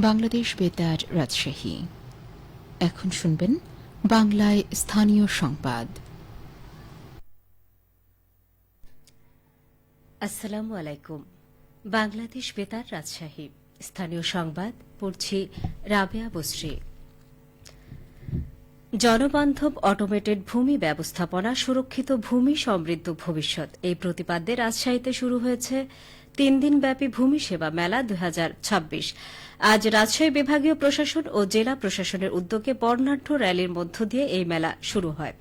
বাংলাদেশ বেতার রাজশাহী। এখন শুনবেন বাংলায় স্থানীয় সংবাদ। আসসালামু আলাইকুম। বাংলাদেশ বেতার রাজশাহী স্থানীয় সংবাদ পড়ছি রাবেয়া বসরি। জনবান্ধব অটোমেটেড ভূমি ব্যবস্থাপনা, সুরক্ষিত ভূমি, সমৃদ্ধ ভবিষ্যৎ, এই প্রতিপাদ্যে রাজশাহীতে শুরু হয়েছে 3 দিনব্যাপী ভূমি সেবা মেলা 2026। আজ রাজশাহী বিভাগীয় প্রশাসন ও জেলা প্রশাসনের উদ্যোগে বর্ণাঢ্য র্যালির মধ্য দিয়ে এই মেলা শুরু হয়।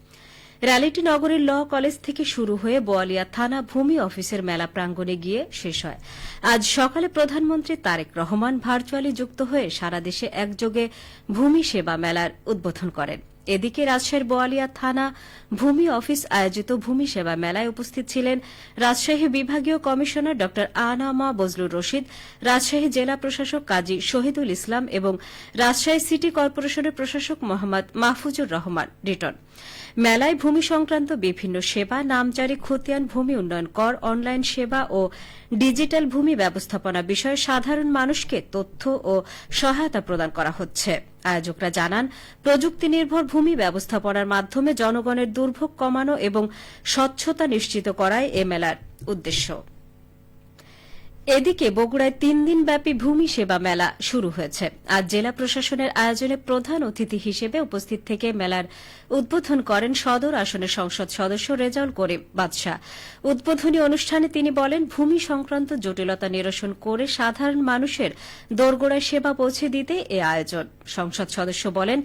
র্যালিটি নগরীর ল কলেজ থেকে শুরু হয়ে বোয়ালিয়া থানা ভূমি অফিসের মেলা প্রাঙ্গণে গিয়ে শেষ হয়। আজ সকালে প্রধানমন্ত্রী তারেক রহমান ভার্চুয়ালি যুক্ত হয়ে সারা দেশে একযোগে ভূমি সেবা মেলার উদ্বোধন করেন। এদিকে রাজশাহীর বোয়ালিয়া থানা ভূমি অফিস আয়োজিত ভূমি সেবা মেলায় উপস্থিত ছিলেন রাজশাহী বিভাগীয় কমিশনার ড আনামা বজলুর রশিদ, রাজশাহী জেলা প্রশাসক কাজী শহীদুল ইসলাম এবং রাজশাহী সিটি কর্পোরেশনের প্রশাসক মোহাম্মদ মাহফুজুর রহমান রিটন। মেলায় ভূমি সংক্রান্ত বিভিন্ন সেবা, নামজারি, খতিয়ান, ভূমি উন্নয়ন কর, অনলাইন সেবা ও ডিজিটাল ভূমি ব্যবস্থাপনা বিষয়ে সাধারণ মানুষকে তথ্য ও সহায়তা প্রদান করা হচ্ছে। আয়োজকরা জানান, প্রযুক্তি নির্ভর ভূমি ব্যবস্থাপনার মাধ্যমে জনগণের দুর্ভোগ কমানো এবং স্বচ্ছতা নিশ্চিত করাই এ মেলার উদ্দেশ্য। এদিকে বগুড়ায় 3 দিনব্যাপী ভূমি সেবা মেলা শুরু হয়েছে। আজ জেলা প্রশাসনের আয়োজনে প্রধান অতিথি হিসেবে উপস্থিত থেকে মেলার উদ্বোধন করেন সদর আসনের সংসদ সদস্য রেজাউল করিম বাদশাহ। উদ্বোধনী অনুষ্ঠানে তিনি বলেন, ভূমি সংক্রান্ত জটিলতা নিরসন করে সাধারণ মানুষের দোরগোড়ায় সেবা পৌঁছে দিতে এ আয়োজন। সংসদ সদস্য বলেন,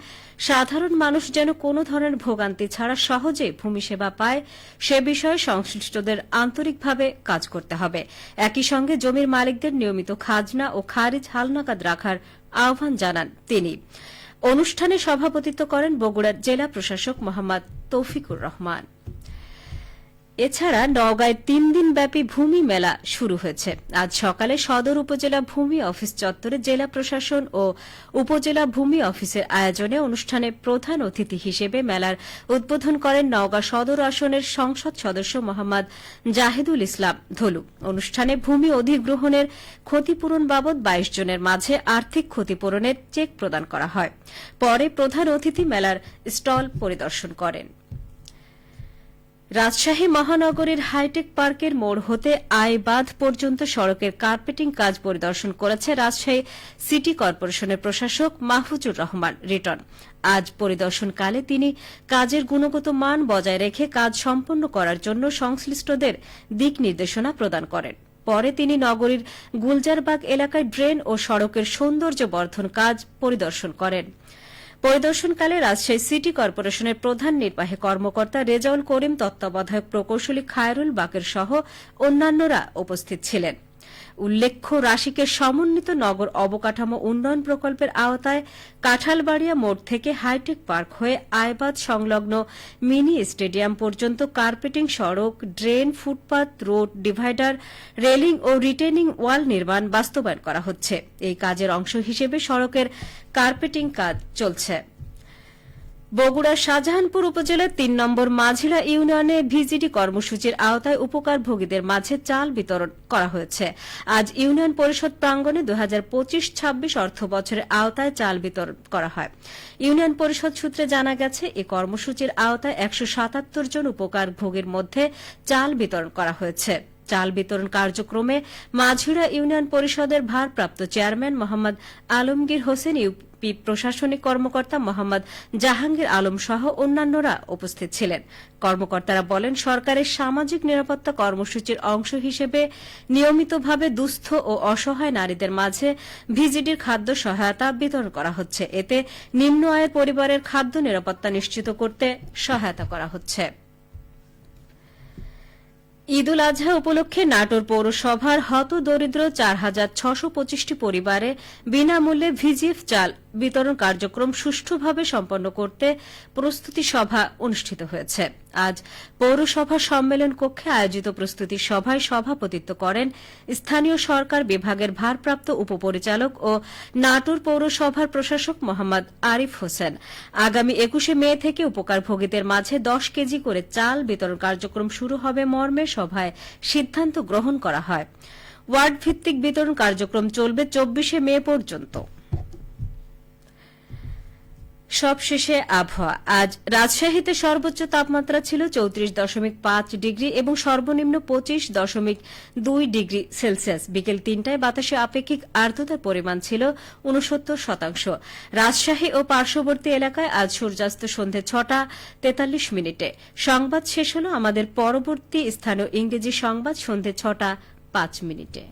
সাধারণ মানুষ যেন কোনো ধরনের ভোগান্তি ছাড়া সহজে ভূমি সেবা পায় সে বিষয়ে সংশ্লিষ্টদের আন্তরিকভাবে কাজ করতে হবে। একই সঙ্গে জমির মালিকদের নিয়মিত খাজনা ও খারিজ হালনাগাদ রাখার আহ্বান জানান তিনি। অনুষ্ঠানে সভাপতিত্ব করেন বগুড়ার জেলা প্রশাসক মোহাম্মদ তৌফিকুর রহমান। এছাড়া নওগাঁয় 3 দিনব্যাপী ভূমি মেলা শুরু হয়েছে। আজ সকালে সদর উপজেলা ভূমি অফিস চত্বরে জেলা প্রশাসন ও উপজেলা ভূমি অফিসের আয়োজনে অনুষ্ঠানে প্রধান অতিথি হিসেবে মেলার উদ্বোধন করেন নওগাঁ সদর আসনের সংসদ সদস্য মোহাম্মদ জাহিদুল ইসলাম ধলু। অনুষ্ঠানে ভূমি অধিগ্রহণের ক্ষতিপূরণ বাবদ 22 জনের মাঝে আর্থিক ক্ষতিপূরণের চেক প্রদান করা হয়। পরে প্রধান অতিথি মেলার স্টল পরিদর্শন করেন। রাজশাহী মহানগরীর হাইটেক পার্কের মোড় হতে আইবাঁধ পর্যন্ত সড়কের কার্পেটিং কাজ পরিদর্শন করেছে রাজশাহী সিটি কর্পোরেশনের প্রশাসক মাহফুজুর রহমান রিটন। আজ পরিদর্শনকালে তিনি কাজের গুণগত মান বজায় রেখে কাজ সম্পন্ন করার জন্য সংশ্লিষ্টদের দিক নির্দেশনা প্রদান করেন। পরে তিনি নগরীর গুলজারবাগ এলাকায় ড্রেন ও সড়কের সৌন্দর্য বর্ধন কাজ পরিদর্শন করেন। পরিদর্শনকালে রাজশাহী সিটি কর্পোরেশনের প্রধান নির্বাহী কর্মকর্তা রেজাউল করিম, তত্ত্বাবধায়ক প্রকৌশলী খায়রুল বাকের সহ অন্যান্যরা উপস্থিত ছিলেন। উল্লেখ্য, রাশিকের সমন্বিত নগর অবকাঠামো উন্নয়ন প্রকল্পের আওতায় কাঁঠালবাড়িয়া মোড় থেকে হাইটেক পার্ক হয়ে আইবাঁধ সংলগ্ন মিনি স্টেডিয়াম পর্যন্ত কার্পেটিং সড়ক, ড্রেন, ফুটপাত, রোড, ডিভাইডার, রেলিং ও রিটেনিং ওয়াল নির্মাণ বাস্তবায়ন করা হচ্ছে। এই কাজের অংশ হিসেবে সড়কের কার্পেটিং কাজ চলছে। বগুড়ার শাহজাহানপুর উপজেলার 3 নম্বর মাঝিরা ইউনিয়নে ভিজিডি কর্মসূচির আওতায় উপকারভোগীদের মাঝে চাল বিতরণ করা হয়েছে। আজ ইউনিয়ন পরিষদ প্রাঙ্গণে 2025-26 অর্থ বছরের আওতায় চাল বিতরণ করা হয়। ইউনিয়ন পরিষদ সূত্রে জানা গেছে, এই কর্মসূচির আওতায় 177 জন উপকারভোগীর মধ্যে চাল বিতরণ করা হয়েছে। চাল বিতরণ কার্যক্রমে মাঝিরা ইউনিয়ন পরিষদের ভারপ্রাপ্ত চেয়ারম্যান মোহাম্মদ আলমগীর হোসেন, ইউপি প্রশাসনিক কর্মকর্তা মোহাম্মদ জাহাঙ্গীর আলম সহ অন্যান্যরা উপস্থিত ছিলেন। কর্মকর্তারা বলেন, সরকারের সামাজিক নিরাপত্তা কর্মসূচির অংশ হিসেবে নিয়মিতভাবে দুস্থ ও অসহায় নারীদের মাঝে ভিজিডির খাদ্য সহায়তা বিতরণ করা হচ্ছে। এতে নিম্ন আয়ের পরিবারের খাদ্য নিরাপত্তা নিশ্চিত করতে সহায়তা করা হচ্ছে। ঈদ উল আজহা উপলক্ষে নাটোর পৌরসভার হতদরিদ্র 4625টি পরিবারে বিনামূল্যে ভিজিএফ চাল বিতরণ কার্যক্রম সুষ্ঠুভাবে সম্পন্ন করতে প্রস্তুতি সভা অনুষ্ঠিত হয়েছে। আজ পৌরসভা সম্মেলন কক্ষে আয়োজিত প্রস্তুতি সভায় সভাপতিত্ব করেন স্থানীয় সরকার বিভাগের ভারপ্রাপ্ত উপপরিচালক ও নাটোর পৌরসভার প্রশাসক মোহাম্মদ আরিফ হোসেন। আগামী 21 মে থেকে উপকারভোগীদের মাঝে 10 কেজি করে চাল বিতরণ কার্যক্রম শুরু হবে মর্মে সভায় সিদ্ধান্ত গ্রহণ করা হয়। ওয়ার্ড ভিত্তিক বিতরণ কার্যক্রম চলবে 24 মে পর্যন্ত। সবশেষে আবহাওয়া। আজ রাজশাহীতে সর্বোচ্চ তাপমাত্রা ছিল 34.5 ডিগ্রি এবং সর্বনিম্ন 25.2 ডিগ্রি সেলসিয়াস। বিকেল 3টায় বাতাসে আপেক্ষিক আর্দ্রতার পরিমাণ ছিল 69%। রাজশাহী ও পার্শ্ববর্তী এলাকায় আজ সূর্যাস্ত সন্ধে 6টা 43 মিনিটে। সংবাদ শেষ হল। আমাদের পরবর্তী স্থানীয় ইংরেজি সংবাদ সন্ধে 6টা 5 মিনিটে।